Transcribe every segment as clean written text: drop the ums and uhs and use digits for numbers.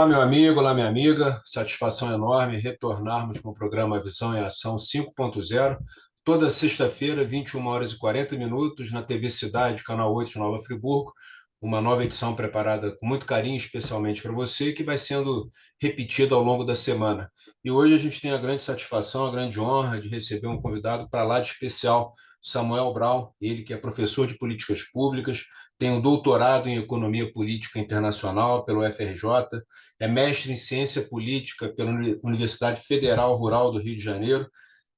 Olá, meu amigo, olá, minha amiga. Satisfação enorme retornarmos com o programa Visão em Ação 5.0, toda sexta-feira, 21 horas e 40 minutos, na TV Cidade, canal 8 de Nova Friburgo. Uma nova edição preparada com muito carinho, especialmente para você, que vai sendo repetida ao longo da semana. E hoje a gente tem a grande satisfação, a grande honra de receber um convidado para lá de especial, Samuel Braun, ele que é professor de políticas públicas, tem um doutorado em economia política internacional pelo FRJ, é mestre em ciência política pela Universidade Federal Rural do Rio de Janeiro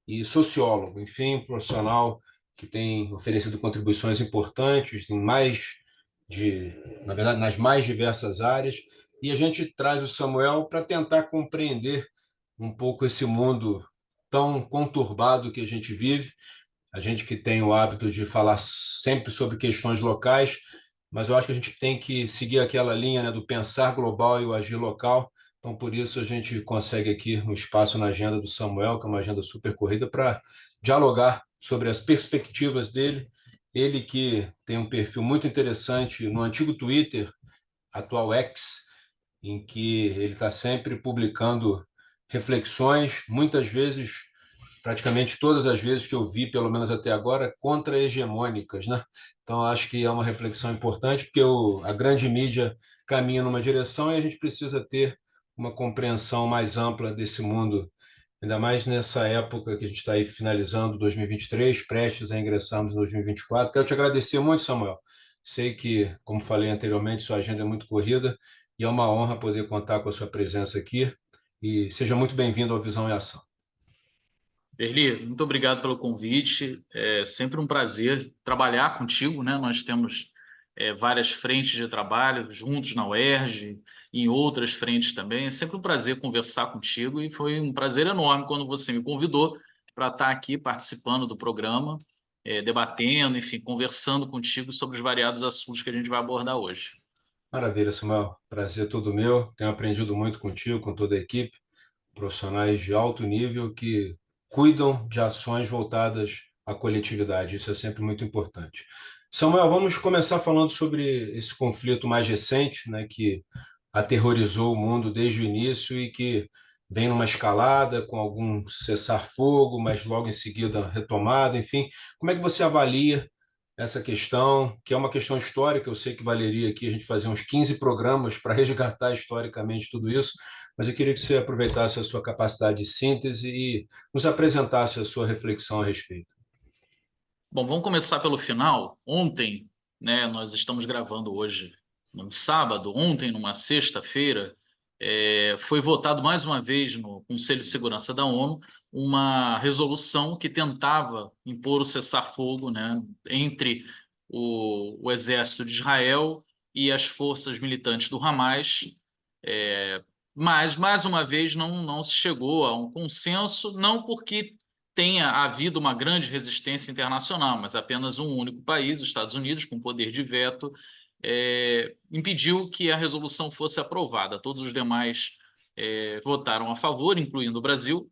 e sociólogo, enfim, profissional que tem oferecido contribuições importantes em na verdade, nas mais diversas áreas. E a gente traz o Samuel para tentar compreender um pouco esse mundo tão conturbado que a gente vive. A gente que tem o hábito de falar sempre sobre questões locais, mas eu acho que a gente tem que seguir aquela linha, né, do pensar global e o agir local. Então, por isso, a gente consegue aqui um espaço na agenda do Samuel, que é uma agenda super corrida, para dialogar sobre as perspectivas dele. Ele que tem um perfil muito interessante no antigo Twitter, atual X, em que ele está sempre publicando reflexões, muitas vezes, praticamente todas as vezes que eu vi, pelo menos até agora, contra-hegemônicas, né? Então, acho que é uma reflexão importante, porque a grande mídia caminha numa direção e a gente precisa ter uma compreensão mais ampla desse mundo, ainda mais nessa época que a gente está aí finalizando 2023, prestes a ingressarmos em 2024. Quero te agradecer muito, Samuel. Sei que, como falei anteriormente, sua agenda é muito corrida e é uma honra poder contar com a sua presença aqui. E seja muito bem-vindo ao Visão em Ação. Berli, muito obrigado pelo convite. É sempre um prazer trabalhar contigo, né? Nós temos várias frentes de trabalho juntos na UERJ, em outras frentes também. É sempre um prazer conversar contigo e foi um prazer enorme quando você me convidou para estar aqui participando do programa, debatendo, enfim, conversando contigo sobre os variados assuntos que a gente vai abordar hoje. Maravilha, Samuel. Prazer todo meu. Tenho aprendido muito contigo, com toda a equipe, profissionais de alto nível que cuidam de ações voltadas à coletividade. Isso é sempre muito importante. Samuel, vamos começar falando sobre esse conflito mais recente, né, que aterrorizou o mundo desde o início e que vem numa escalada com algum cessar-fogo, mas logo em seguida retomada. Enfim, como é que você avalia essa questão, que é uma questão histórica? Eu sei que valeria aqui a gente fazer uns 15 programas para resgatar historicamente tudo isso, mas eu queria que você aproveitasse a sua capacidade de síntese e nos apresentasse a sua reflexão a respeito. Bom, vamos começar pelo final. Ontem, né, nós estamos gravando hoje num sábado. Ontem, numa sexta-feira, foi votado mais uma vez no Conselho de Segurança da ONU uma resolução que tentava impor o cessar-fogo, né, entre o exército de Israel e as forças militantes do Hamas. Mas, mais uma vez, não se chegou a um consenso, não porque tenha havido uma grande resistência internacional, mas apenas um único país, os Estados Unidos, com poder de veto, impediu que a resolução fosse aprovada. Todos os demais votaram a favor, incluindo o Brasil,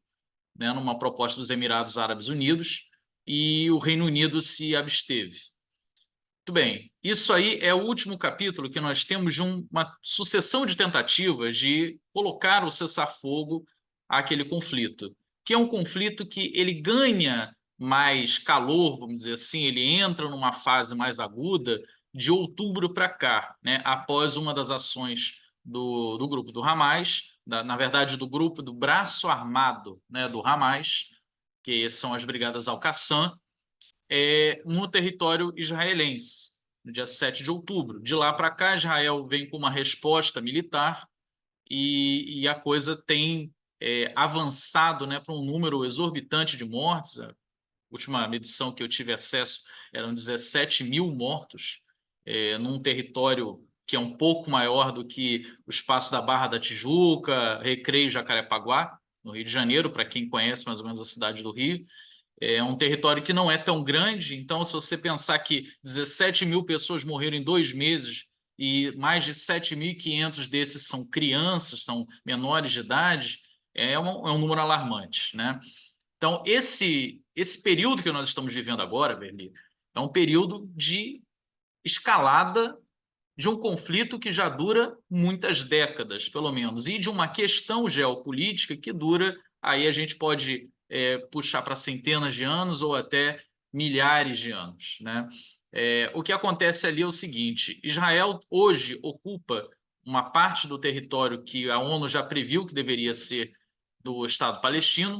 né, numa proposta dos Emirados Árabes Unidos, e o Reino Unido se absteve. Muito bem, isso aí é o último capítulo que nós temos de uma sucessão de tentativas de colocar o cessar-fogo àquele conflito, que é um conflito que ele ganha mais calor, vamos dizer assim, ele entra numa fase mais aguda de outubro para cá, né, após uma das ações do grupo do Hamas, na verdade do grupo do braço armado, né, do Hamas, que são as Brigadas Al-Qassam, no território israelense, no dia 7 de outubro. De lá para cá, Israel vem com uma resposta militar e a coisa tem avançado, né, para um número exorbitante de mortes. A última medição que eu tive acesso eram 17 mil mortos, num território que é um pouco maior do que o espaço da Barra da Tijuca, Recreio Jacarepaguá, no Rio de Janeiro, para quem conhece mais ou menos a cidade do Rio. É um território que não é tão grande, então, se você pensar que 17 mil pessoas morreram em 2 meses e mais de 7.500 desses são crianças, são menores de idade, é um número alarmante, né? Então, esse período que nós estamos vivendo agora, Berli, é um período de escalada de um conflito que já dura muitas décadas, pelo menos, e de uma questão geopolítica que dura, aí a gente pode puxar para centenas de anos ou até milhares de anos, né? O que acontece ali é o seguinte: Israel hoje ocupa uma parte do território que a ONU já previu que deveria ser do Estado palestino,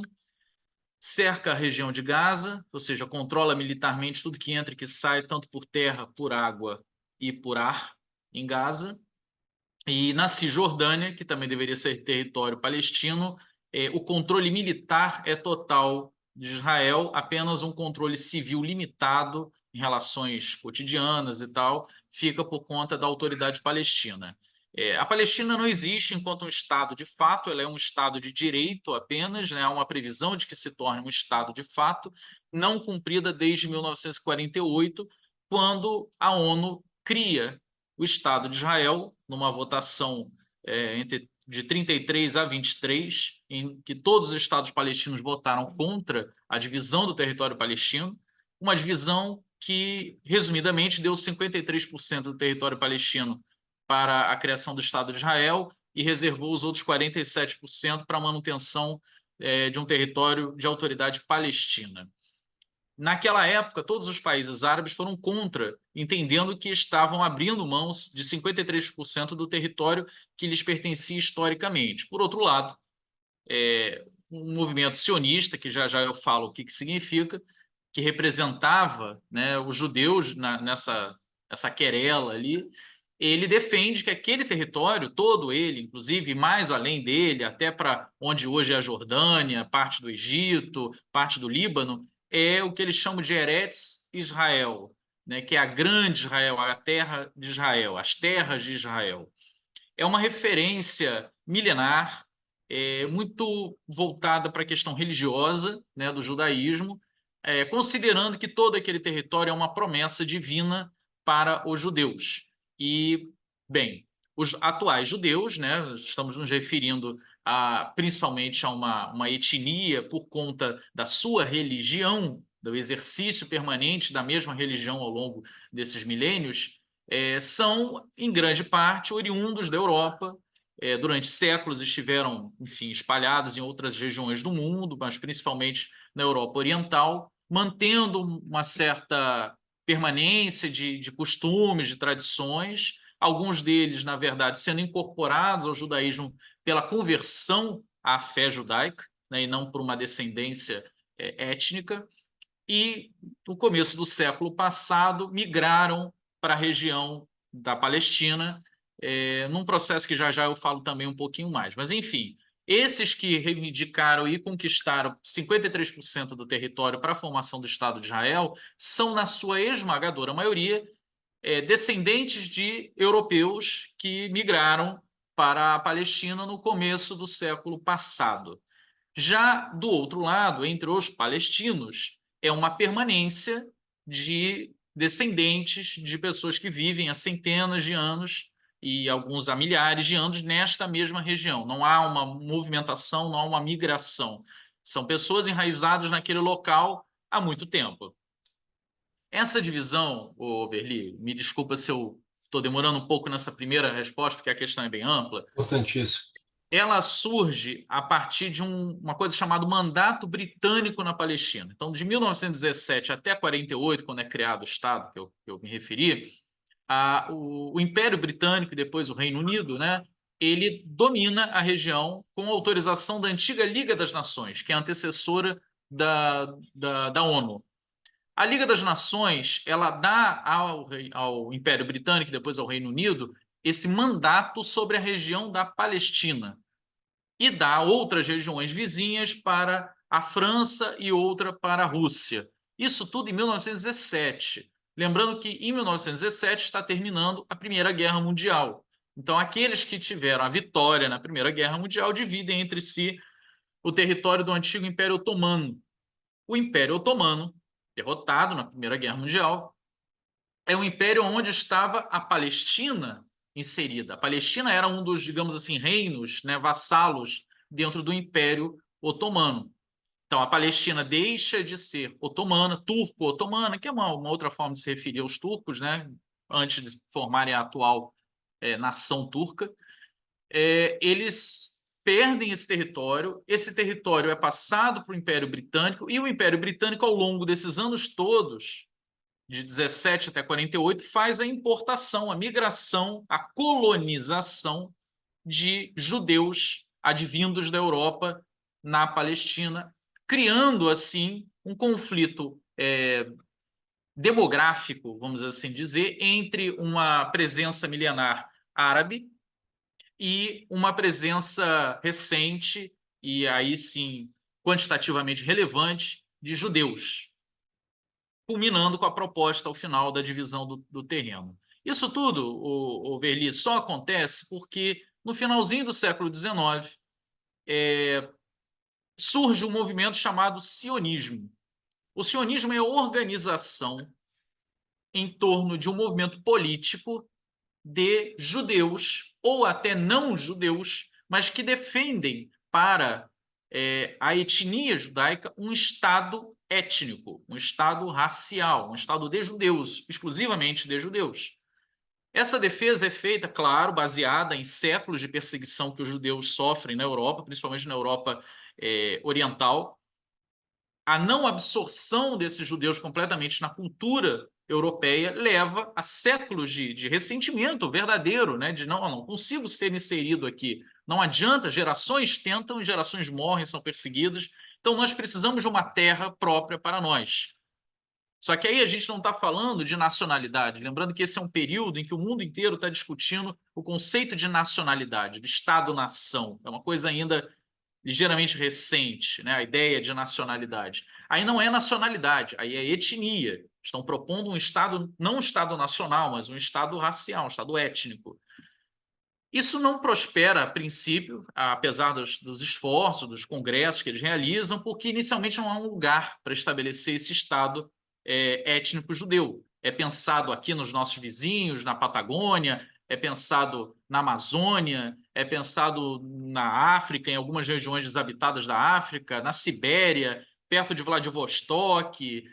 cerca a região de Gaza, ou seja, controla militarmente tudo que entra e que sai, tanto por terra, por água e por ar, em Gaza. E na Cisjordânia, que também deveria ser território palestino, o controle militar é total de Israel, apenas um controle civil limitado em relações cotidianas e tal, fica por conta da autoridade palestina. A Palestina não existe enquanto um Estado de fato, ela é um Estado de direito apenas, né? Há uma previsão de que se torne um Estado de fato, não cumprida desde 1948, quando a ONU cria o Estado de Israel, numa votação de 33 a 23, em que todos os estados palestinos votaram contra a divisão do território palestino, uma divisão que, resumidamente, deu 53% do território palestino para a criação do Estado de Israel e reservou os outros 47% para a manutenção de um território de autoridade palestina. Naquela época, todos os países árabes foram contra, entendendo que estavam abrindo mãos de 53% do território que lhes pertencia historicamente. Por outro lado, um movimento sionista, que já já eu falo o que significa, que representava, né, os judeus nessa querela ali, ele defende que aquele território, todo ele, inclusive mais além dele, até para onde hoje é a Jordânia, parte do Egito, parte do Líbano, é o que eles chamam de Eretz Israel, né, que é a grande Israel, a terra de Israel, as terras de Israel. É uma referência milenar, muito voltada para a questão religiosa, né, do judaísmo, considerando que todo aquele território é uma promessa divina para os judeus. E, bem, os atuais judeus, né, estamos nos referindo principalmente a uma etnia por conta da sua religião, do exercício permanente da mesma religião ao longo desses milênios, são, em grande parte, oriundos da Europa. Durante séculos estiveram, enfim, espalhados em outras regiões do mundo, mas principalmente na Europa Oriental, mantendo uma certa permanência de costumes, de tradições, alguns deles, na verdade, sendo incorporados ao judaísmo pela conversão à fé judaica, né, e não por uma descendência étnica, e no começo do século passado migraram para a região da Palestina, num processo que já já eu falo também um pouquinho mais. Mas, enfim, esses que reivindicaram e conquistaram 53% do território para a formação do Estado de Israel são, na sua esmagadora maioria, descendentes de europeus que migraram para a Palestina no começo do século passado. Já do outro lado, entre os palestinos, é uma permanência de descendentes de pessoas que vivem há centenas de anos e alguns há milhares de anos nesta mesma região. Não há uma movimentação, não há uma migração. São pessoas enraizadas naquele local há muito tempo. Essa divisão, Verli, me desculpa se eu estou demorando um pouco nessa primeira resposta, porque a questão é bem ampla. Importantíssimo. Ela surge a partir de uma coisa chamada Mandato Britânico na Palestina. Então, de 1917 até 48, quando é criado o Estado, que eu me referi, o Império Britânico e depois o Reino Unido, né, ele domina a região com autorização da antiga Liga das Nações, que é a antecessora da ONU. A Liga das Nações, ela dá ao Império Britânico e depois ao Reino Unido esse mandato sobre a região da Palestina e dá outras regiões vizinhas para a França e outra para a Rússia. Isso tudo em 1917. Lembrando que em 1917 está terminando a Primeira Guerra Mundial. Então, aqueles que tiveram a vitória na Primeira Guerra Mundial dividem entre si o território do antigo Império Otomano. O Império Otomano, derrotado na Primeira Guerra Mundial, é um império onde estava a Palestina inserida. A Palestina era um dos, digamos assim, reinos, né, vassalos dentro do Império Otomano. Então, a Palestina deixa de ser otomana, turco-otomana, que é uma outra forma de se referir aos turcos, né, antes de formarem a atual nação turca, eles perdem esse território é passado para o Império Britânico, e o Império Britânico, ao longo desses anos todos, de 17 até 48, faz a importação, a migração, a colonização de judeus advindos da Europa na Palestina, criando, assim, um conflito demográfico, vamos assim dizer, entre uma presença milenar árabe e uma presença recente, e aí sim quantitativamente relevante, de judeus, culminando com a proposta ao final da divisão do terreno. Isso tudo, o Verli, só acontece porque no finalzinho do século XIX surge um movimento chamado sionismo. O sionismo é a organização em torno de um movimento político de judeus, ou até não judeus, mas que defendem para a etnia judaica um Estado étnico, um Estado racial, um Estado de judeus, exclusivamente de judeus. Essa defesa é feita, claro, baseada em séculos de perseguição que os judeus sofrem na Europa, principalmente na Europa oriental. A não absorção desses judeus completamente na cultura europeia leva a séculos de ressentimento verdadeiro, né? De não consigo ser inserido aqui, não adianta, gerações tentam e gerações morrem, são perseguidas, então nós precisamos de uma terra própria para nós. Só que aí a gente não está falando de nacionalidade, lembrando que esse é um período em que o mundo inteiro está discutindo o conceito de nacionalidade, de Estado-nação, é uma coisa ainda ligeiramente recente, né? A ideia de nacionalidade. Aí não é nacionalidade, aí é etnia. Estão propondo um Estado, não um Estado nacional, mas um Estado racial, um Estado étnico. Isso não prospera a princípio, apesar dos esforços, dos congressos que eles realizam, porque inicialmente não há um lugar para estabelecer esse Estado étnico judeu. É pensado aqui nos nossos vizinhos, na Patagônia, é pensado na Amazônia, é pensado na África, em algumas regiões desabitadas da África, na Sibéria, perto de Vladivostok,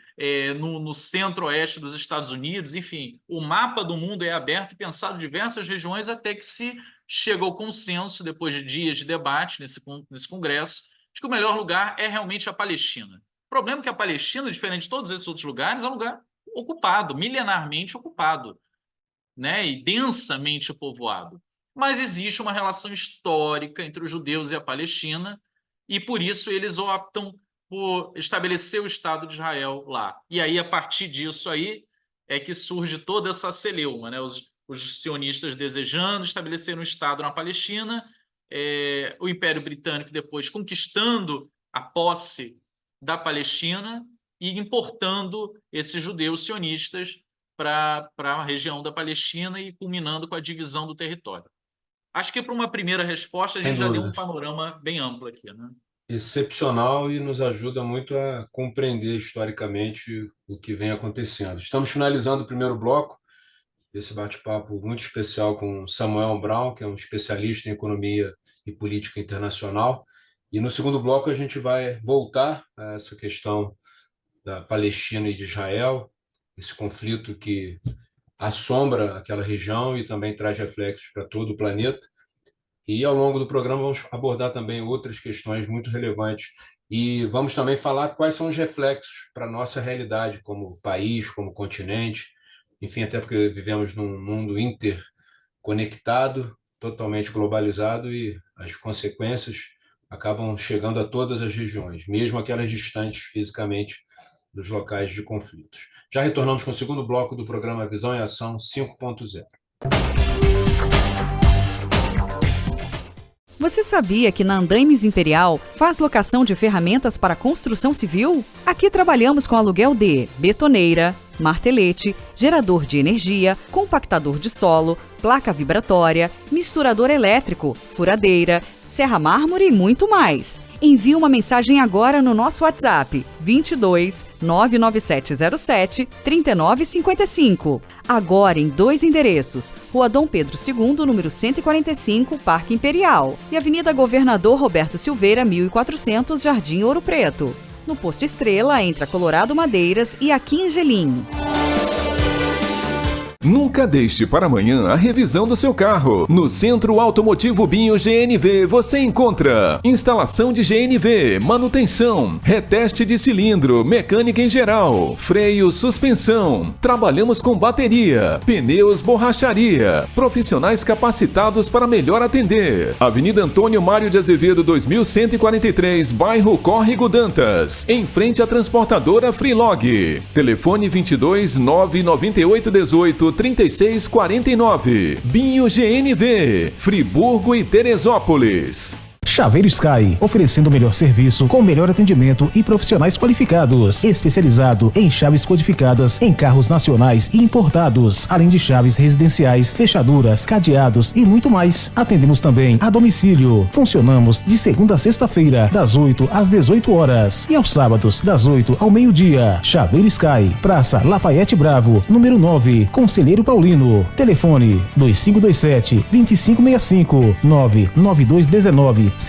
no centro-oeste dos Estados Unidos, enfim, o mapa do mundo é aberto e pensado em diversas regiões até que se chega ao consenso, depois de dias de debate nesse congresso, de que o melhor lugar é realmente a Palestina. O problema é que a Palestina, diferente de todos esses outros lugares, é um lugar ocupado, milenarmente ocupado, né, e densamente povoado. Mas existe uma relação histórica entre os judeus e a Palestina, e por isso eles optam por estabelecer o Estado de Israel lá. E aí, a partir disso aí, é que surge toda essa celeuma, né? Os sionistas desejando estabelecer um Estado na Palestina, o Império Britânico depois conquistando a posse da Palestina e importando esses judeus sionistas para a região da Palestina e culminando com a divisão do território. Acho que para uma primeira resposta a gente já deu um panorama bem amplo aqui, né? Excepcional e nos ajuda muito a compreender historicamente o que vem acontecendo. Estamos finalizando o primeiro bloco desse bate-papo muito especial com Samuel Brown, que é um especialista em economia e política internacional. E no segundo bloco a gente vai voltar a essa questão da Palestina e de Israel, esse conflito que assombra aquela região e também traz reflexos para todo o planeta. E ao longo do programa vamos abordar também outras questões muito relevantes e vamos também falar quais são os reflexos para a nossa realidade como país, como continente, enfim, até porque vivemos num mundo interconectado, totalmente globalizado e as consequências acabam chegando a todas as regiões, mesmo aquelas distantes fisicamente dos locais de conflitos. Já retornamos com o segundo bloco do programa Visão em Ação 5.0. Você sabia que na Andaimes Imperial faz locação de ferramentas para construção civil? Aqui trabalhamos com aluguel de betoneira, martelete, gerador de energia, compactador de solo, placa vibratória, misturador elétrico, furadeira, serra mármore e muito mais. Envie uma mensagem agora no nosso WhatsApp 22 99707 3955. Agora em 2 endereços, Rua Dom Pedro II, número 145, Parque Imperial, e Avenida Governador Roberto Silveira, 1400, Jardim Ouro Preto. No Posto Estrela, entre a Colorado Madeiras e a Quingelim. Nunca deixe para amanhã a revisão do seu carro. No Centro Automotivo Binho GNV você encontra instalação de GNV, manutenção, reteste de cilindro, mecânica em geral, freio, suspensão. Trabalhamos com bateria, pneus, borracharia. Profissionais capacitados para melhor atender. Avenida Antônio Mário de Azevedo 2143, bairro Córrego Dantas, em frente à transportadora Freelog. Telefone 22 998 18 3649. Binho GNV, Friburgo e Teresópolis. Chaveiro Sky, oferecendo o melhor serviço com o melhor atendimento e profissionais qualificados, especializado em chaves codificadas em carros nacionais e importados, além de chaves residenciais, fechaduras, cadeados e muito mais. Atendemos também a domicílio. Funcionamos de segunda a sexta-feira, das 8 às 18 horas e aos sábados, das 8 ao meio-dia. Chaveiro Sky, Praça Lafayette Bravo, número 9, Conselheiro Paulino. Telefone 2527-2565, 99219-6630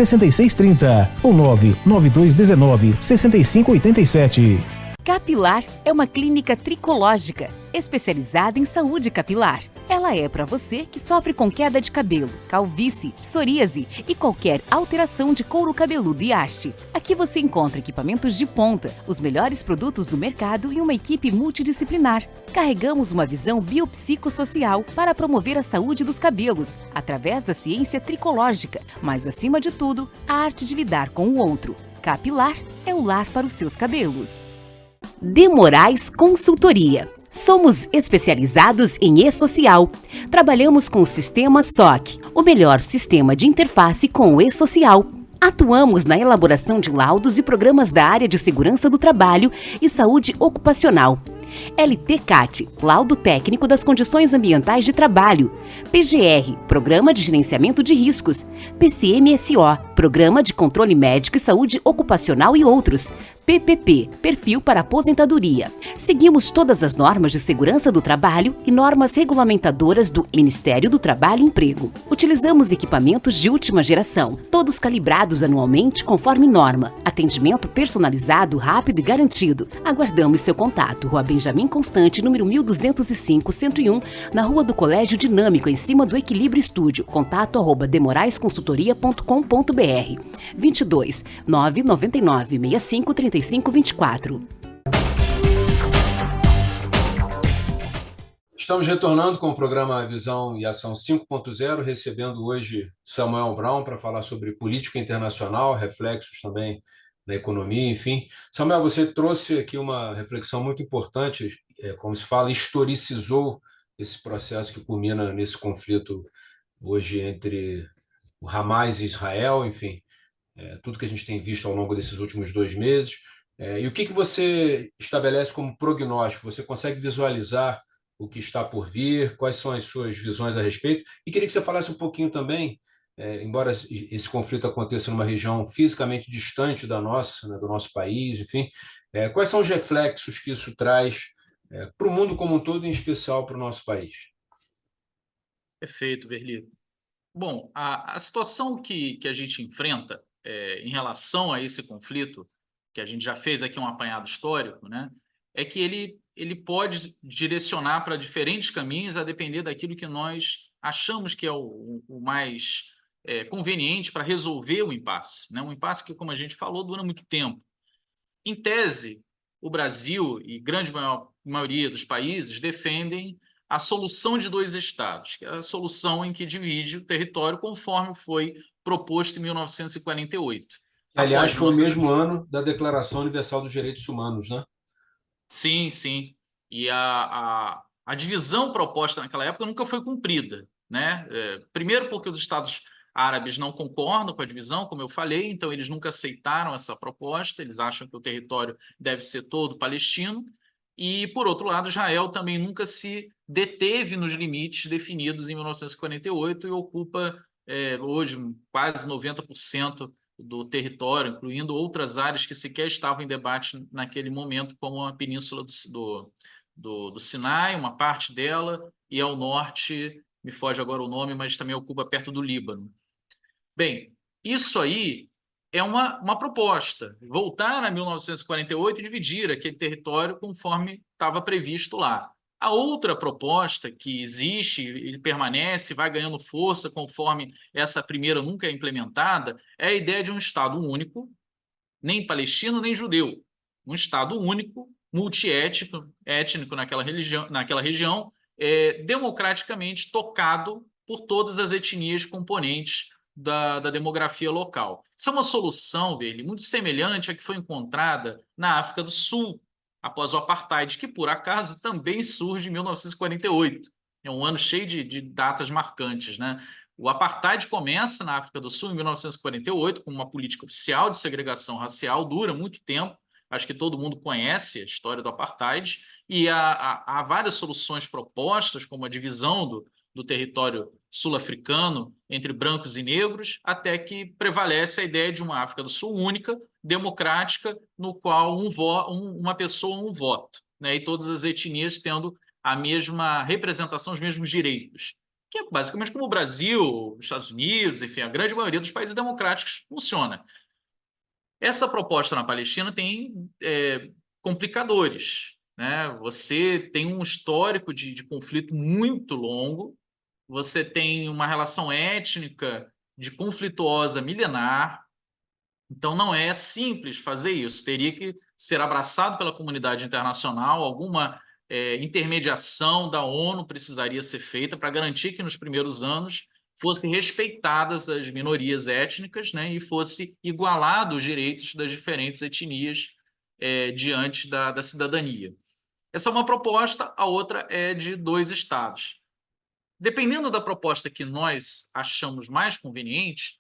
ou 99219-6587. Capilar é uma clínica tricológica, especializada em saúde capilar. Ela é para você que sofre com queda de cabelo, calvície, psoríase e qualquer alteração de couro cabeludo e haste. Aqui você encontra equipamentos de ponta, os melhores produtos do mercado e uma equipe multidisciplinar. Carregamos uma visão biopsicossocial para promover a saúde dos cabelos, através da ciência tricológica, mas acima de tudo, a arte de lidar com o outro. Capilar é o lar para os seus cabelos. De Moraes Consultoria. Somos especializados em e-social. Trabalhamos com o sistema SOC, o melhor sistema de interface com o e-social. Atuamos na elaboração de laudos e programas da área de segurança do trabalho e saúde ocupacional. LTCAT, Laudo Técnico das Condições Ambientais de Trabalho. PGR, Programa de Gerenciamento de Riscos. PCMSO, Programa de Controle Médico e Saúde Ocupacional e outros. PPP, Perfil para Aposentadoria. Seguimos todas as normas de segurança do trabalho e normas regulamentadoras do Ministério do Trabalho e Emprego. Utilizamos equipamentos de última geração, todos calibrados anualmente conforme norma. Atendimento personalizado, rápido e garantido. Aguardamos seu contato. Rua Benjamin Constante, número 1205-101, na Rua do Colégio Dinâmico, em cima do Equilíbrio Estúdio. Contato @demoraesconsultoria.com.br 22 999 65 3524. Estamos retornando com o programa Visão e Ação 5.0, recebendo hoje Samuel Brown para falar sobre política internacional, reflexos também na economia, enfim. Samuel, você trouxe aqui uma reflexão muito importante, como se fala, historicizou esse processo que culmina nesse conflito hoje entre o Hamas e Israel, enfim, tudo que a gente tem visto ao longo desses últimos 2 meses. E o que você estabelece como prognóstico? Você consegue visualizar o que está por vir? Quais são as suas visões a respeito? E queria que você falasse um pouquinho também, embora esse conflito aconteça numa região fisicamente distante da nossa, né, do nosso país, enfim, quais são os reflexos que isso traz para o mundo como um todo, em especial para o nosso país? Perfeito, Verli. Bom, a situação que a gente enfrenta em relação a esse conflito, que a gente já fez aqui um apanhado histórico, né, é que ele pode direcionar para diferentes caminhos a depender daquilo que nós achamos que é o mais conveniente para resolver o impasse, né? Um impasse que, como a gente falou, dura muito tempo. Em tese, o Brasil e grande maioria dos países defendem a solução de 2 estados, que é a solução em que divide o território conforme foi proposto em 1948. Aliás, foi o mesmo ano da Declaração Universal dos Direitos Humanos, né? Sim, sim. E a divisão proposta naquela época nunca foi cumprida, né? Primeiro porque os Estados árabes não concordam com a divisão, como eu falei, então eles nunca aceitaram essa proposta, eles acham que o território deve ser todo palestino. E, por outro lado, Israel também nunca se deteve nos limites definidos em 1948 e ocupa hoje quase 90% do território, incluindo outras áreas que sequer estavam em debate naquele momento, como a Península do Sinai, uma parte dela, e ao norte, me foge agora o nome, mas também ocupa perto do Líbano. Bem, isso aí é uma proposta, voltar a 1948 e dividir aquele território conforme estava previsto lá. A outra proposta que existe e permanece, vai ganhando força conforme essa primeira nunca é implementada, é a ideia de um Estado único, nem palestino nem judeu, um Estado único, multiétnico naquela região, democraticamente tocado por todas as etnias componentes da demografia local. Isso é uma solução, Veli, muito semelhante à que foi encontrada na África do Sul, após o Apartheid, que por acaso também surge em 1948. É um ano cheio de datas marcantes, né? O Apartheid começa na África do Sul em 1948 com uma política oficial de segregação racial, dura muito tempo, acho que todo mundo conhece a história do Apartheid, e há várias soluções propostas, como a divisão do território sul-africano entre brancos e negros, até que prevalece a ideia de uma África do Sul única, democrática, no qual uma pessoa, um voto, né? E todas as etnias tendo a mesma representação, os mesmos direitos, que é basicamente como o Brasil, os Estados Unidos, enfim, a grande maioria dos países democráticos funciona. Essa proposta na Palestina tem complicadores, né? Você tem um histórico de conflito muito longo, você tem uma relação étnica conflituosa milenar, então não é simples fazer isso, teria que ser abraçado pela comunidade internacional, alguma intermediação da ONU precisaria ser feita para garantir que nos primeiros anos fossem respeitadas as minorias étnicas, né, e fosse igualado os direitos das diferentes etnias diante da cidadania. Essa é uma proposta, a outra é de 2 estados. Dependendo da proposta que nós achamos mais conveniente,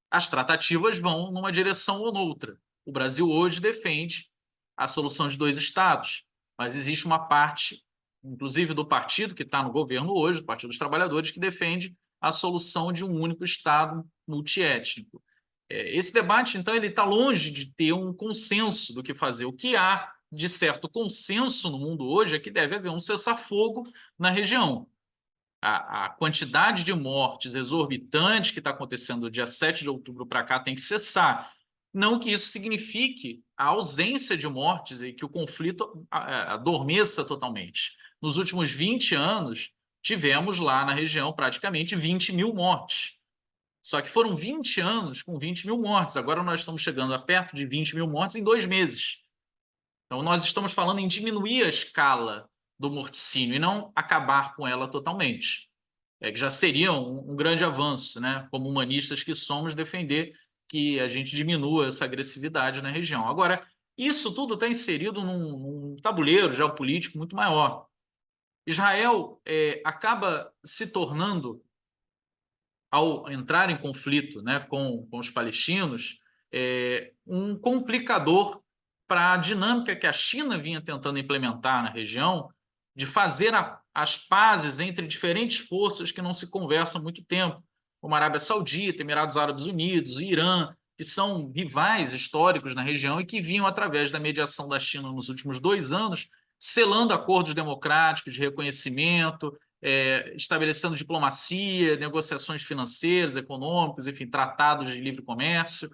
as tratativas vão numa direção ou noutra. O Brasil hoje defende a solução de 2 estados, mas existe uma parte, inclusive do partido que está no governo hoje, do Partido dos Trabalhadores, que defende a solução de um único Estado multiétnico. Esse debate, então, ele está longe de ter um consenso do que fazer. O que há de certo consenso no mundo hoje é que deve haver um cessar-fogo na região. A quantidade de mortes exorbitante que está acontecendo do dia 7 de outubro para cá tem que cessar. Não que isso signifique a ausência de mortes e que o conflito adormeça totalmente. Nos últimos 20 anos, tivemos lá na região praticamente 20 mil mortes. Só que foram 20 anos com 20 mil mortes. Agora nós estamos chegando a perto de 20 mil mortes em 2 meses. Então nós estamos falando em diminuir a escala do morticínio e não acabar com ela totalmente. Que já seria um grande avanço, né? Como humanistas que somos, defender que a gente diminua essa agressividade na região. Agora, isso tudo está inserido num tabuleiro geopolítico muito maior. Israel acaba se tornando, ao entrar em conflito, né, com os palestinos, um complicador para a dinâmica que a China vinha tentando implementar na região, de fazer as pazes entre diferentes forças que não se conversam há muito tempo, como a Arábia Saudita, Emirados Árabes Unidos, Irã, que são rivais históricos na região e que vinham, através da mediação da China nos últimos 2 anos, selando acordos democráticos de reconhecimento, estabelecendo diplomacia, negociações financeiras, econômicas, enfim, tratados de livre comércio,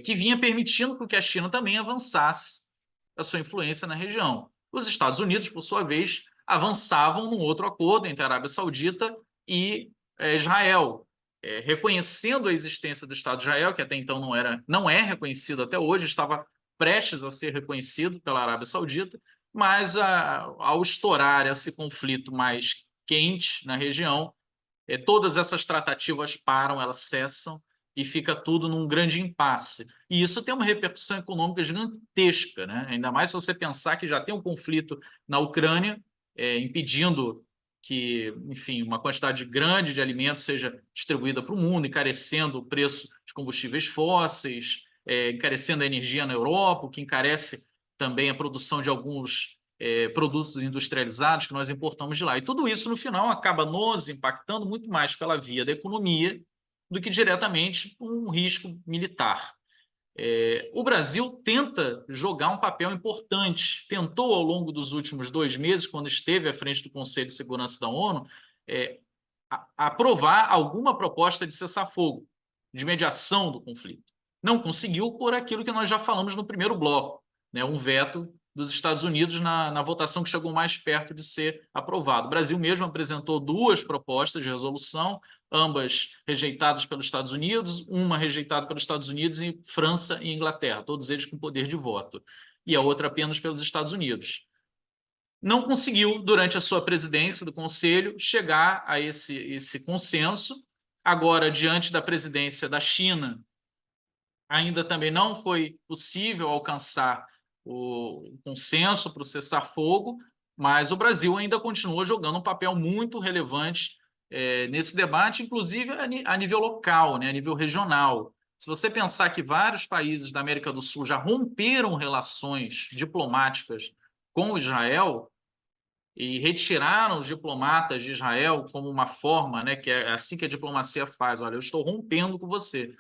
que vinha permitindo que a China também avançasse a sua influência na região. Os Estados Unidos, por sua vez, avançavam num outro acordo entre a Arábia Saudita e Israel, reconhecendo a existência do Estado de Israel, que até então não é reconhecido até hoje, estava prestes a ser reconhecido pela Arábia Saudita, mas ao estourar esse conflito mais quente na região, todas essas tratativas param, elas cessam, e fica tudo num grande impasse. E isso tem uma repercussão econômica gigantesca, né? Ainda mais se você pensar que já tem um conflito na Ucrânia, impedindo que, enfim, uma quantidade grande de alimentos seja distribuída para o mundo, encarecendo o preço de combustíveis fósseis, encarecendo a energia na Europa, o que encarece também a produção de alguns produtos industrializados que nós importamos de lá. E tudo isso, no final, acaba nos impactando muito mais pela via da economia do que diretamente por um risco militar. O Brasil tenta jogar um papel importante, tentou ao longo dos últimos 2 meses, quando esteve à frente do Conselho de Segurança da ONU, aprovar alguma proposta de cessar-fogo, de mediação do conflito. Não conseguiu por aquilo que nós já falamos no primeiro bloco, né? Um veto dos Estados Unidos na votação que chegou mais perto de ser aprovado. O Brasil mesmo apresentou 2 propostas de resolução, ambas rejeitadas pelos Estados Unidos, uma rejeitada pelos Estados Unidos e França e Inglaterra, todos eles com poder de voto, e a outra apenas pelos Estados Unidos. Não conseguiu, durante a sua presidência do Conselho, chegar a esse consenso. Agora, diante da presidência da China, ainda também não foi possível alcançar o consenso para o cessar-fogo, mas o Brasil ainda continua jogando um papel muito relevante nesse debate, inclusive a nível local, né, a nível regional. Se você pensar que vários países da América do Sul já romperam relações diplomáticas com Israel e retiraram os diplomatas de Israel como uma forma, né, que é assim que a diplomacia faz, olha, eu estou rompendo com você.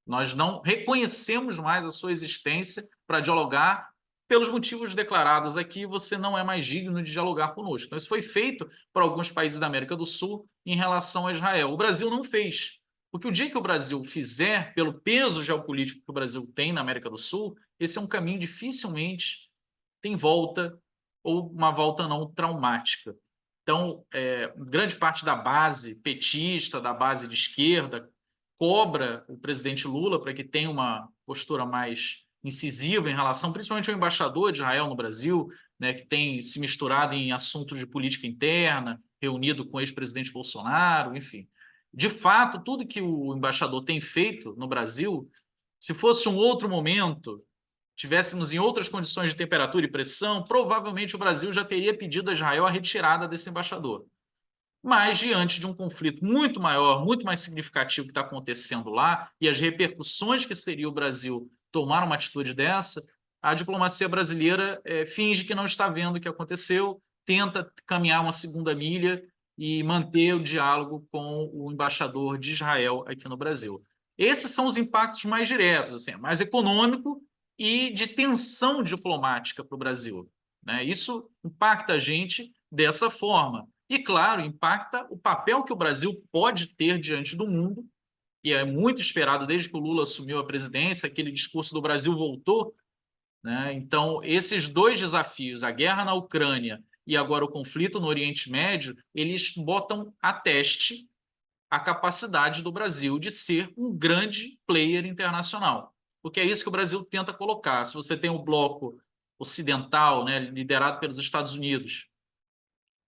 Nós não reconhecemos mais a sua existência para dialogar pelos motivos declarados aqui, você não é mais digno de dialogar conosco. Então, isso foi feito para alguns países da América do Sul em relação a Israel. O Brasil não fez, porque o dia que o Brasil fizer, pelo peso geopolítico que o Brasil tem na América do Sul, esse é um caminho dificilmente tem volta ou uma volta não traumática. Então, grande parte da base petista, da base de esquerda, cobra o presidente Lula para que tenha uma postura mais incisiva em relação, principalmente ao embaixador de Israel no Brasil, né, que tem se misturado em assuntos de política interna, reunido com o ex-presidente Bolsonaro, enfim. De fato, tudo que o embaixador tem feito no Brasil, se fosse um outro momento, tivéssemos em outras condições de temperatura e pressão, provavelmente o Brasil já teria pedido a Israel a retirada desse embaixador. Mas, diante de um conflito muito maior, muito mais significativo que está acontecendo lá, e as repercussões que seria o Brasil tomar uma atitude dessa, a diplomacia brasileira finge que não está vendo o que aconteceu, tenta caminhar uma segunda milha e manter o diálogo com o embaixador de Israel aqui no Brasil. Esses são os impactos mais diretos, assim, mais econômico e de tensão diplomática para o Brasil, né? Isso impacta a gente dessa forma. E, claro, impacta o papel que o Brasil pode ter diante do mundo, e é muito esperado desde que o Lula assumiu a presidência, aquele discurso do Brasil voltou, né? Então, esses 2 desafios, a guerra na Ucrânia e agora o conflito no Oriente Médio, eles botam a teste a capacidade do Brasil de ser um grande player internacional, porque é isso que o Brasil tenta colocar. Se você tem o bloco ocidental, né, liderado pelos Estados Unidos,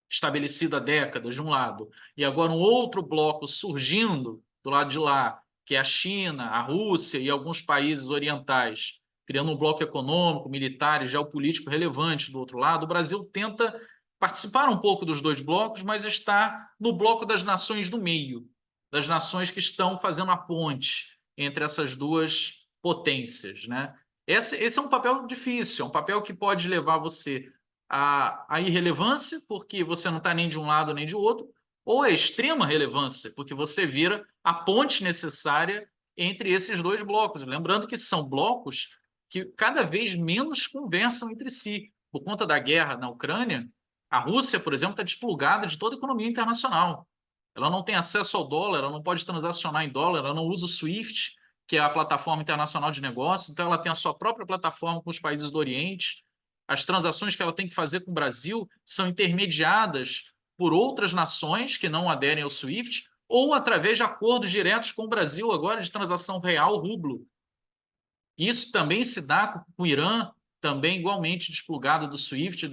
estabelecido há décadas, de um lado, e agora um outro bloco surgindo do lado de lá, que é a China, a Rússia e alguns países orientais, criando um bloco econômico, militar e geopolítico relevante do outro lado, o Brasil tenta participar um pouco dos 2 blocos, mas está no bloco das nações do meio, das nações que estão fazendo a ponte entre essas 2 potências, né? Esse é um papel difícil, é um papel que pode levar você a irrelevância, porque você não está nem de um lado nem de outro, ou a extrema relevância, porque você vira a ponte necessária entre esses 2 blocos. Lembrando que são blocos que cada vez menos conversam entre si. Por conta da guerra na Ucrânia, a Rússia, por exemplo, está desplugada de toda a economia internacional. Ela não tem acesso ao dólar, ela não pode transacionar em dólar, ela não usa o SWIFT, que é a plataforma internacional de negócios, então ela tem a sua própria plataforma com os países do Oriente. As transações que ela tem que fazer com o Brasil são intermediadas por outras nações que não aderem ao SWIFT ou através de acordos diretos com o Brasil, agora de transação real rublo. Isso também se dá com o Irã, também igualmente desplugado do SWIFT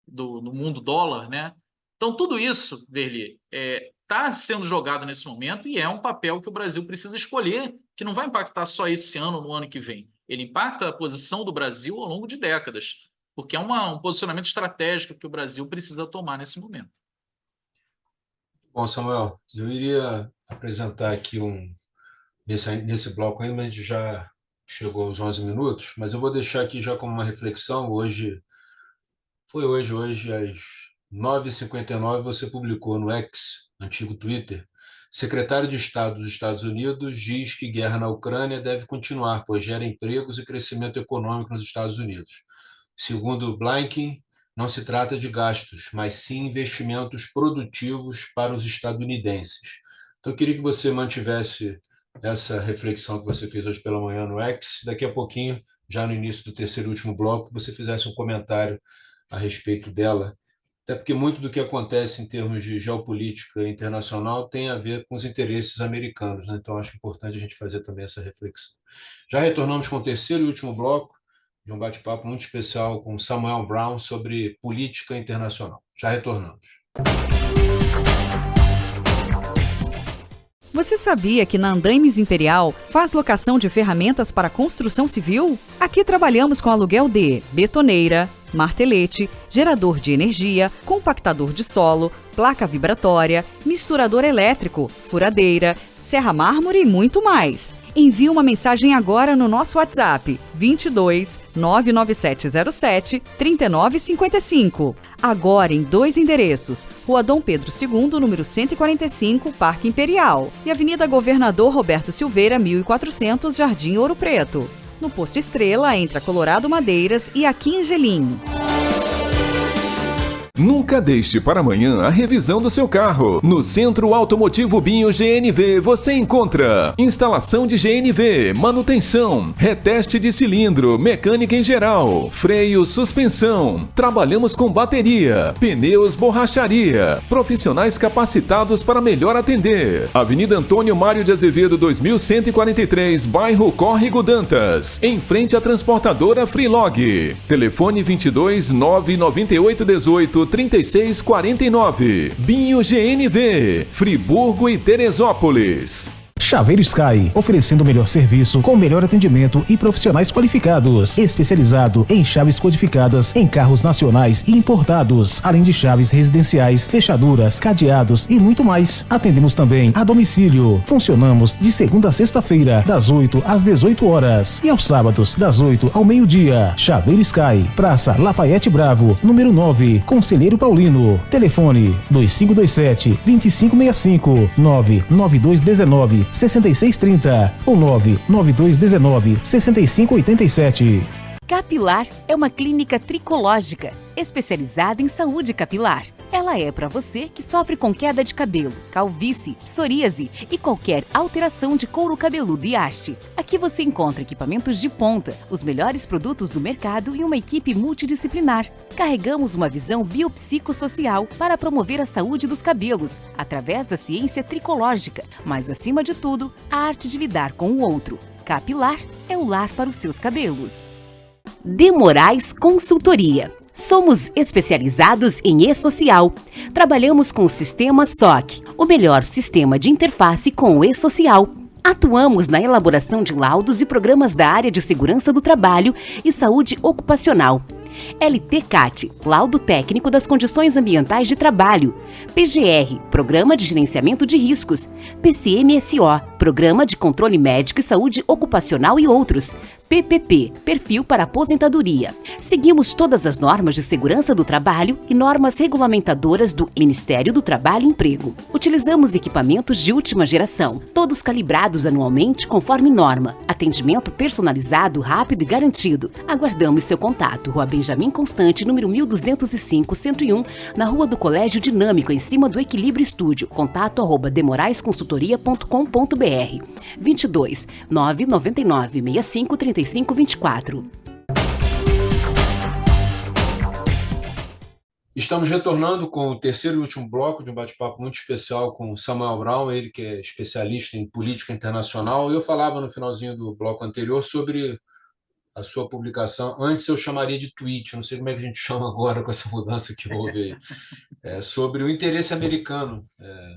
do mundo dólar, né? Então, tudo isso, Verli, está sendo jogado nesse momento e é um papel que o Brasil precisa escolher, que não vai impactar só esse ano, no ano que vem. Ele impacta a posição do Brasil ao longo de décadas, porque é um posicionamento estratégico que o Brasil precisa tomar nesse momento. Bom, Samuel, eu iria apresentar aqui nesse bloco ainda, mas a gente já chegou aos 11 minutos, mas eu vou deixar aqui já como uma reflexão. Hoje às 9h59, você publicou no X, antigo Twitter, secretário de Estado dos Estados Unidos diz que guerra na Ucrânia deve continuar, pois gera empregos e crescimento econômico nos Estados Unidos. Segundo Blinken, não se trata de gastos, mas sim investimentos produtivos para os estadunidenses. Então, eu queria que você mantivesse essa reflexão que você fez hoje pela manhã no X. Daqui a pouquinho já no início do terceiro e último bloco, que você fizesse um comentário a respeito dela, até porque muito do que acontece em termos de geopolítica internacional tem a ver com os interesses americanos, né? Então, acho importante a gente fazer também essa reflexão. Já retornamos com o terceiro e último bloco de um bate-papo muito especial com Samuel Brown sobre política internacional. Já retornamos. Você sabia que na Andaimes Imperial faz locação de ferramentas para construção civil? Aqui trabalhamos com aluguel de betoneira, martelete, gerador de energia, compactador de solo, placa vibratória, misturador elétrico, furadeira, serra mármore e muito mais. Envie uma mensagem agora no nosso WhatsApp 22 99707 3955. Agora em 2 endereços, Rua Dom Pedro II, número 145, Parque Imperial, e Avenida Governador Roberto Silveira, 1400, Jardim Ouro Preto. No Posto Estrela, entre a Colorado Madeiras e aqui em Gelim. Nunca deixe para amanhã a revisão do seu carro. No Centro Automotivo Binho GNV você encontra instalação de GNV, manutenção, reteste de cilindro, mecânica em geral, freio, suspensão. Trabalhamos com bateria, pneus, borracharia. Profissionais capacitados para melhor atender. Avenida Antônio Mário de Azevedo 2143, bairro Córrego Dantas, em frente à transportadora Freelog. Telefone 22 998 18 3649. Binho GNV, Friburgo e Teresópolis. Chaveiro Sky, oferecendo o melhor serviço com o melhor atendimento e profissionais qualificados, especializado em chaves codificadas em carros nacionais e importados, além de chaves residenciais, fechaduras, cadeados e muito mais. Atendemos também a domicílio. Funcionamos de segunda a sexta-feira, das 8 às 18 horas e aos sábados, das 8 ao meio-dia. Chaveiro Sky, Praça Lafayette Bravo, número 9, Conselheiro Paulino. Telefone 2527-2565, 99219-6630 ou 99219-6587. Capilar é uma clínica tricológica, especializada em saúde capilar. Ela é para você que sofre com queda de cabelo, calvície, psoríase e qualquer alteração de couro cabeludo e haste. Aqui você encontra equipamentos de ponta, os melhores produtos do mercado e uma equipe multidisciplinar. Carregamos uma visão biopsicossocial para promover a saúde dos cabelos, através da ciência tricológica, mas acima de tudo, a arte de lidar com o outro. Capilar é o lar para os seus cabelos. De Moraes Consultoria. Somos especializados em e-social. Trabalhamos com o sistema SOC, o melhor sistema de interface com o e-social. Atuamos na elaboração de laudos e programas da área de segurança do trabalho e saúde ocupacional. LTCAT, Laudo Técnico das Condições Ambientais de Trabalho. PGR, Programa de Gerenciamento de Riscos. PCMSO, Programa de Controle Médico e Saúde Ocupacional e outros. PPP, Perfil para Aposentadoria. Seguimos todas as normas de segurança do trabalho e normas regulamentadoras do Ministério do Trabalho e Emprego. Utilizamos equipamentos de última geração, todos calibrados anualmente conforme norma. Atendimento personalizado, rápido e garantido. Aguardamos seu contato. Rua Benjamin Constante, número 1205, 101, na Rua do Colégio Dinâmico, em cima do Equilíbrio Estúdio. Contato @demoraesconsultoria.com.br 22 999 65 3524. Estamos retornando com o terceiro e último bloco de um bate-papo muito especial com Samuel Brown, ele que é especialista em política internacional. Eu falava no finalzinho do bloco anterior sobre a sua publicação. Antes eu chamaria de tweet, não sei como é que a gente chama agora com essa mudança que houve aí, sobre o interesse americano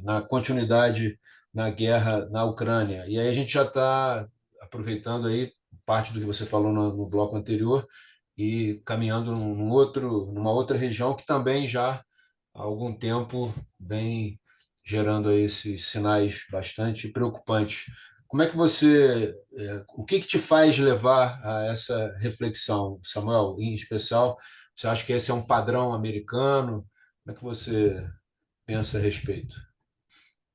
na continuidade na guerra na Ucrânia. E aí a gente já está aproveitando aí parte do que você falou no bloco anterior e caminhando numa outra região que também já há algum tempo vem gerando aí esses sinais bastante preocupantes. Como é que o que te faz levar a essa reflexão, Samuel, em especial? Você acha que esse é um padrão americano? Como é que você pensa a respeito?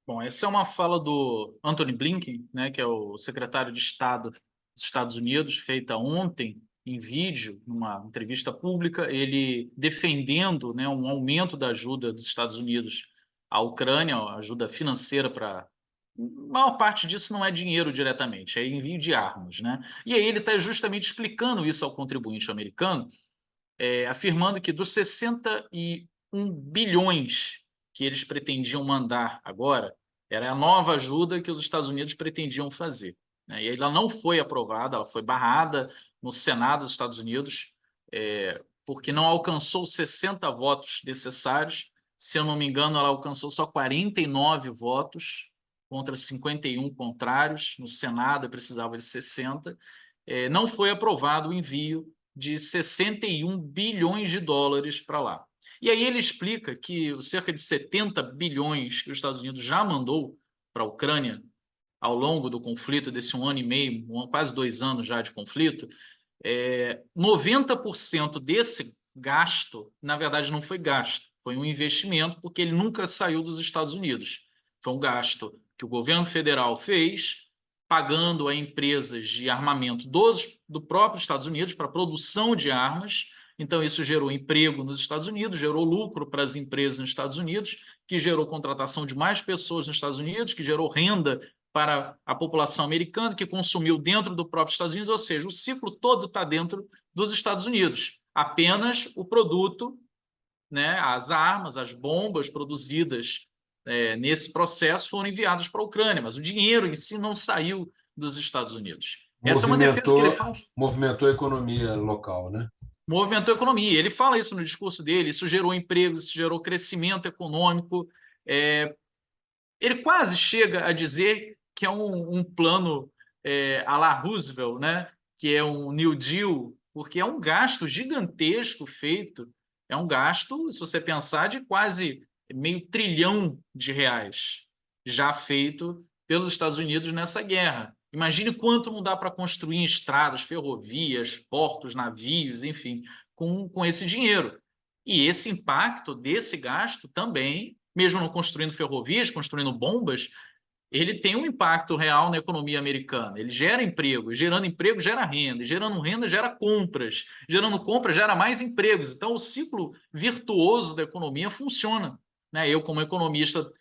Bom, essa é uma fala do Antony Blinken, né, que é o secretário de Estado dos Estados Unidos, feita ontem em vídeo, numa entrevista pública, ele defendendo, né, um aumento da ajuda dos Estados Unidos à Ucrânia, ajuda financeira para A maior parte disso não é dinheiro diretamente, é envio de armas, né? E aí ele está justamente explicando isso ao contribuinte americano, afirmando que dos 61 bilhões que eles pretendiam mandar agora, era a nova ajuda que os Estados Unidos pretendiam fazer, né? E ela não foi aprovada, ela foi barrada no Senado dos Estados Unidos, porque não alcançou os 60 votos necessários. Se eu não me engano, ela alcançou só 49 votos contra 51 contrários. No Senado precisava de 60. Não foi aprovado o envio de 61 bilhões de dólares para lá. E aí ele explica que cerca de 70 bilhões que os Estados Unidos já mandou para a Ucrânia ao longo do conflito, desse 1 ano e meio, quase 2 anos já de conflito, 90% desse gasto, na verdade, não foi gasto, foi um investimento, porque ele nunca saiu dos Estados Unidos. Foi um gasto que o governo federal fez, pagando a empresas de armamento do próprio Estados Unidos para produção de armas. Então, isso gerou emprego nos Estados Unidos, gerou lucro para as empresas nos Estados Unidos, que gerou contratação de mais pessoas nos Estados Unidos, que gerou renda para a população americana, que consumiu dentro do próprio Estados Unidos, ou seja, o ciclo todo está dentro dos Estados Unidos. Apenas o produto, né, as armas, as bombas produzidas nesse processo foram enviadas para a Ucrânia, mas o dinheiro em si não saiu dos Estados Unidos. Essa é uma defesa que ele faz. Movimentou a economia local, né? Movimentou a economia. Ele fala isso no discurso dele, isso gerou empregos, isso gerou crescimento econômico. Ele quase chega a dizer que é um plano à la Roosevelt, né? Que é um New Deal, porque é um gasto gigantesco feito, é um gasto, se você pensar, de quase R$500 bilhão já feito pelos Estados Unidos nessa guerra. Imagine quanto não dá para construir em estradas, ferrovias, portos, navios, enfim, com esse dinheiro. E esse impacto desse gasto também, mesmo não construindo ferrovias, construindo bombas, ele tem um impacto real na economia americana. Ele gera emprego, e gerando emprego gera renda, e gerando renda gera compras, gerando compras gera mais empregos. Então, o ciclo virtuoso da economia funciona, né? Eu, como economista,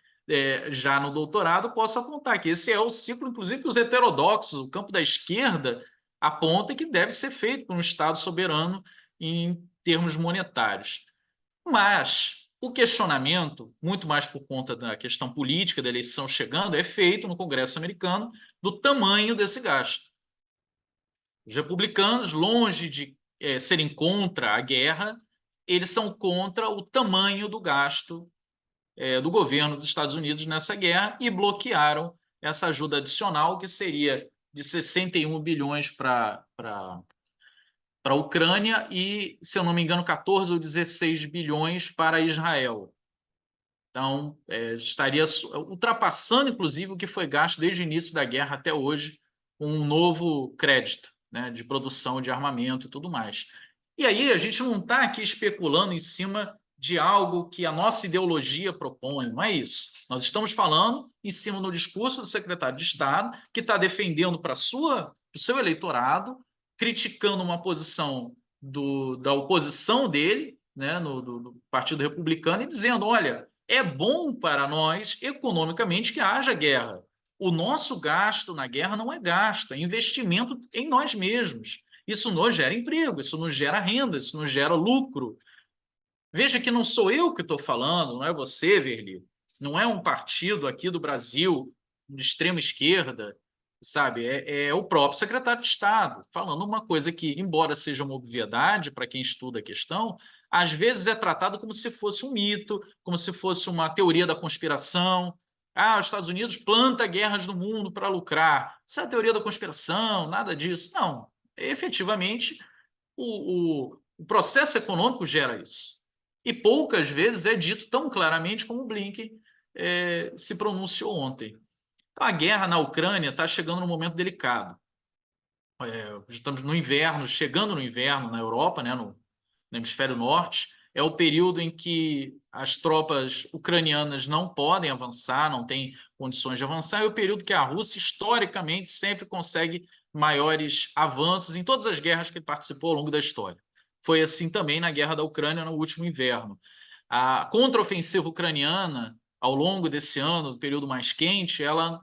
já no doutorado, posso apontar que esse é o ciclo, inclusive, que os heterodoxos, o campo da esquerda, aponta que deve ser feito por um Estado soberano em termos monetários. Mas o questionamento, muito mais por conta da questão política da eleição chegando, é feito no Congresso americano do tamanho desse gasto. Os republicanos, longe de serem contra a guerra, eles são contra o tamanho do gasto do governo dos Estados Unidos nessa guerra e bloquearam essa ajuda adicional, que seria de 61 bilhões para a Ucrânia e, se eu não me engano, 14 ou 16 bilhões para Israel. Então, estaria ultrapassando, inclusive, o que foi gasto desde o início da guerra até hoje, com um novo crédito, né, de produção de armamento e tudo mais. E aí a gente não está aqui especulando em cima de algo que a nossa ideologia propõe, não é isso. Nós estamos falando em cima do discurso do secretário de Estado, que está defendendo para o seu eleitorado, criticando uma posição da oposição dele, né, do Partido Republicano, e dizendo, olha, é bom para nós, economicamente, que haja guerra. O nosso gasto na guerra não é gasto, é investimento em nós mesmos. Isso nos gera emprego, isso nos gera renda, isso nos gera lucro. Veja que não sou eu que estou falando, não é você, Verli, não é um partido aqui do Brasil de extrema esquerda, sabe? É o próprio secretário de Estado falando uma coisa que, embora seja uma obviedade para quem estuda a questão, às vezes é tratado como se fosse um mito, como se fosse uma teoria da conspiração. Os Estados Unidos planta guerras no mundo para lucrar. Isso é a teoria da conspiração, nada disso. Não, efetivamente, o processo econômico gera isso. E poucas vezes é dito tão claramente como o Blinken se pronunciou ontem. Então, a guerra na Ucrânia está chegando num momento delicado. Estamos no inverno, chegando no inverno na Europa, né, no hemisfério norte. É o período em que as tropas ucranianas não podem avançar, não têm condições de avançar. É o período que a Rússia, historicamente, sempre consegue maiores avanços em todas as guerras que ele participou ao longo da história. Foi assim também na guerra da Ucrânia no último inverno. A contraofensiva ucraniana, ao longo desse ano, do período mais quente, ela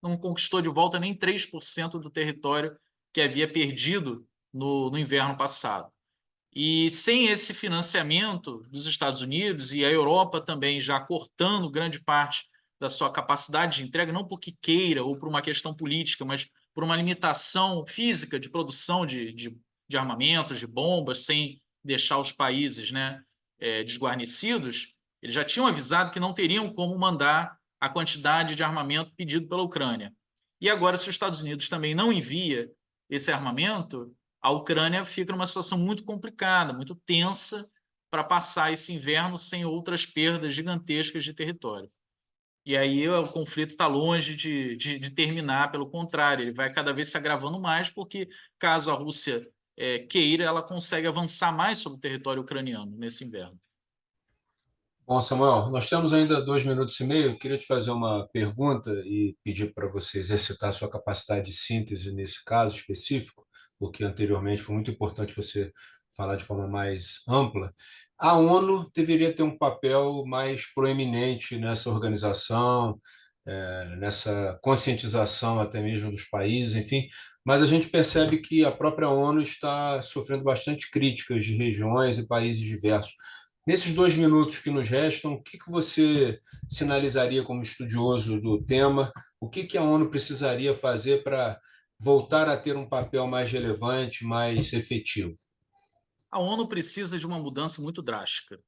não conquistou de volta nem 3% do território que havia perdido no inverno passado. E sem esse financiamento dos Estados Unidos e a Europa também já cortando grande parte da sua capacidade de entrega, não porque queira ou por uma questão política, mas por uma limitação física de produção de armamentos, de bombas, sem deixar os países, né, desguarnecidos, eles já tinham avisado que não teriam como mandar a quantidade de armamento pedido pela Ucrânia. E agora, se os Estados Unidos também não envia esse armamento, a Ucrânia fica numa situação muito complicada, muito tensa, para passar esse inverno sem outras perdas gigantescas de território. E aí o conflito está longe de terminar, pelo contrário, ele vai cada vez se agravando mais, porque caso a Rússia queira, ela consegue avançar mais sobre o território ucraniano nesse inverno. Bom, Samuel, nós temos ainda 2 minutos e meio. Eu queria te fazer uma pergunta e pedir para você exercitar a sua capacidade de síntese nesse caso específico, porque anteriormente foi muito importante você falar de forma mais ampla. A ONU deveria ter um papel mais proeminente nessa organização, nessa conscientização até mesmo dos países, enfim, mas a gente percebe que a própria ONU está sofrendo bastante críticas de regiões e países diversos. Nesses 2 minutos que nos restam, o que você sinalizaria como estudioso do tema? O que a ONU precisaria fazer para voltar a ter um papel mais relevante, mais efetivo? A ONU precisa de uma mudança muito drástica.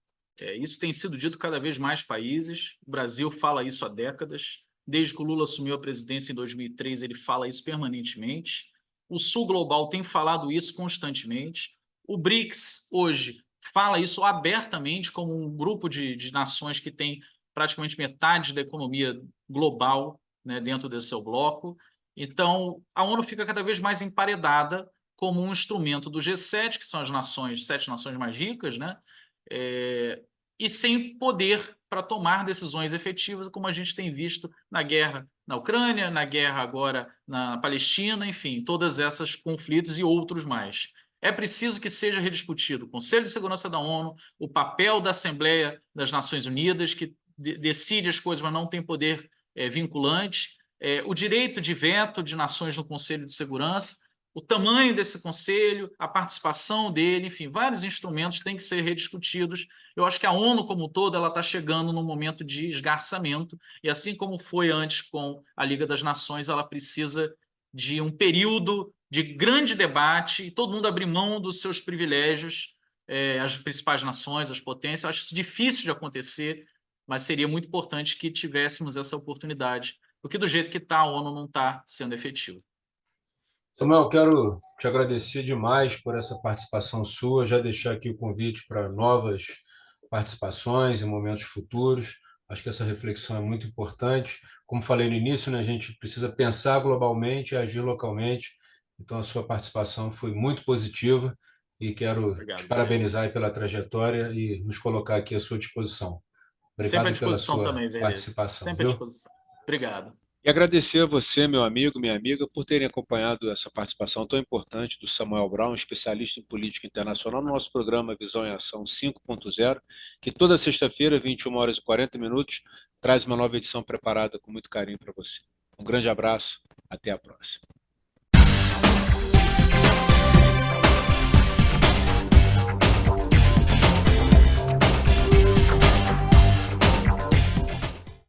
Isso tem sido dito cada vez mais países. O Brasil fala isso há décadas. Desde que o Lula assumiu a presidência em 2003, ele fala isso permanentemente. O Sul Global tem falado isso constantemente. O BRICS, hoje, fala isso abertamente como um grupo de nações que tem praticamente metade da economia global, né, dentro desse seu bloco. Então, a ONU fica cada vez mais emparedada como um instrumento do G7, que são as 7 nações mais ricas, né, e sem poder para tomar decisões efetivas, como a gente tem visto na guerra na Ucrânia, na guerra agora na Palestina, enfim, todas essas conflitos e outros mais. É preciso que seja rediscutido o Conselho de Segurança da ONU, o papel da Assembleia das Nações Unidas, que decide as coisas, mas não tem poder vinculante, o direito de veto de nações no Conselho de Segurança, o tamanho desse conselho, a participação dele, enfim, vários instrumentos têm que ser rediscutidos. Eu acho que a ONU como um todo ela está chegando num momento de esgarçamento, e assim como foi antes com a Liga das Nações, ela precisa de um período de grande debate e todo mundo abrir mão dos seus privilégios, as principais nações, as potências. Eu acho isso difícil de acontecer, mas seria muito importante que tivéssemos essa oportunidade, porque do jeito que está, a ONU não está sendo efetiva. Samuel, quero te agradecer demais por essa participação sua, já deixar aqui o convite para novas participações em momentos futuros. Acho que essa reflexão é muito importante. Como falei no início, né, a gente precisa pensar globalmente e agir localmente. Então, a sua participação foi muito positiva e quero te parabenizar aí pela trajetória e nos colocar aqui à sua disposição. Sempre à Obrigado pela disposição sua também, Vereda. participação. Sempre à disposição. Obrigado. E agradecer a você, meu amigo, minha amiga, por terem acompanhado essa participação tão importante do Samuel Brown, especialista em política internacional, no nosso programa Visão em Ação 5.0, que toda sexta-feira, 21h40, traz uma nova edição preparada com muito carinho para você. Um grande abraço, até a próxima.